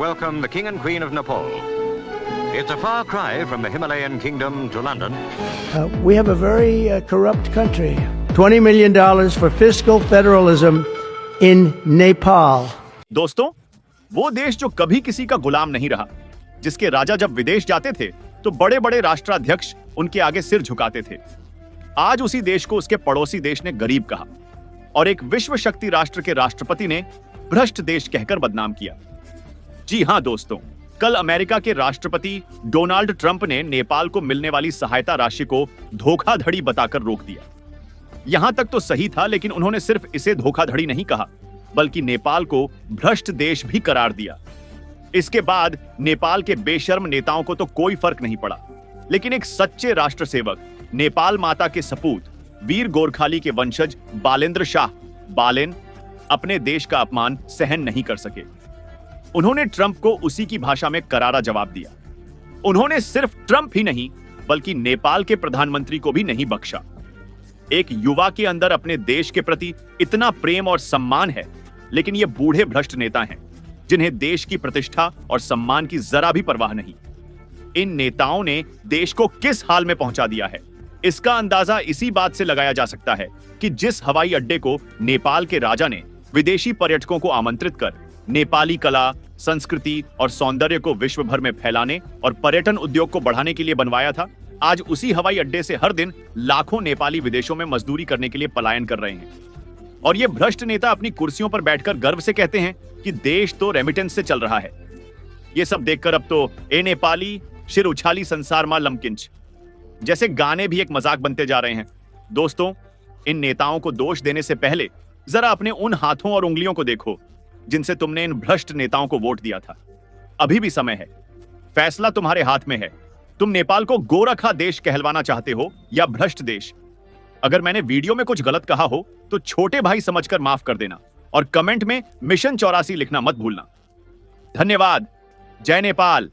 Welcome the King and Queen of Nepal. It's a far cry from the Himalayan kingdom to London. We have a very corrupt country. $20 million for fiscal federalism in Nepal. दोस्तों, वो देश जो कभी किसी का गुलाम नहीं रहा, जिसके राजा जब विदेश जाते थे तो बड़े बड़े राष्ट्राध्यक्ष उनके आगे सिर झुकाते थे, आज उसी देश को उसके पड़ोसी देश ने गरीब कहा और एक विश्व शक्ति राष्ट्र के राष्ट्रपति ने भ्रष्ट देश कहकर बदनाम किया। जी हां दोस्तों, कल अमेरिका के राष्ट्रपति डोनाल्ड ट्रंप ने नेपाल को मिलने वाली सहायता राशि को धोखाधड़ी बताकर रोक दिया। यहां तक तो सही था, लेकिन उन्होंने सिर्फ इसे धोखाधड़ी नहीं कहा, बल्कि नेपाल को भ्रष्ट देश भी करार दिया। इसके बाद नेपाल के बेशर्म नेताओं को तो कोई फर्क नहीं पड़ा, लेकिन एक सच्चे राष्ट्र सेवक, नेपाल माता के सपूत, वीर गोरखाली के वंशज बालेंद्र शाह बालेन अपने देश का अपमान सहन नहीं कर सके। उन्होंने ट्रंप को उसी की भाषा में करारा जवाब दिया। उन्होंने सिर्फ ट्रंप ही नहीं, बल्कि नेपाल के प्रधानमंत्री को भी नहीं बख्शा। एक युवा के अंदर अपने देश के प्रति इतना प्रेम और सम्मान है, लेकिन ये बूढ़े भ्रष्ट नेता हैं जिन्हें देश की प्रतिष्ठा और सम्मान की जरा भी परवाह नहीं। इन नेताओं ने देश को किस हाल में पहुंचा दिया है, इसका अंदाजा इसी बात से लगाया जा सकता है कि जिस हवाई अड्डे को नेपाल के राजा ने विदेशी पर्यटकों को आमंत्रित कर नेपाली कला, संस्कृति और सौंदर्य को विश्व भर में फैलाने और पर्यटन उद्योग को बढ़ाने के लिए बनवाया था, आज उसी हवाई अड्डे से हर दिन लाखों नेपाली विदेशों में मजदूरी करने के लिए पलायन कर रहे हैं। और ये भ्रष्ट नेता अपनी कुर्सियों पर बैठकर गर्व से कहते हैं कि देश तो रेमिटेंस से चल रहा है। ये सब देखकर अब तो ए नेपाली शिर उछाली संसार मां लमकिंच जैसे गाने भी एक मजाक बनते जा रहे हैं। दोस्तों, इन नेताओं को दोष देने से पहले जरा अपने उन हाथों और उंगलियों को देखो जिनसे तुमने इन भ्रष्ट नेताओं को वोट दिया था। अभी भी समय है, फैसला तुम्हारे हाथ में है। तुम नेपाल को गोरखा देश कहलवाना चाहते हो या भ्रष्ट देश? अगर मैंने वीडियो में कुछ गलत कहा हो तो छोटे भाई समझकर माफ कर देना और कमेंट में मिशन 84 लिखना मत भूलना। धन्यवाद। जय नेपाल।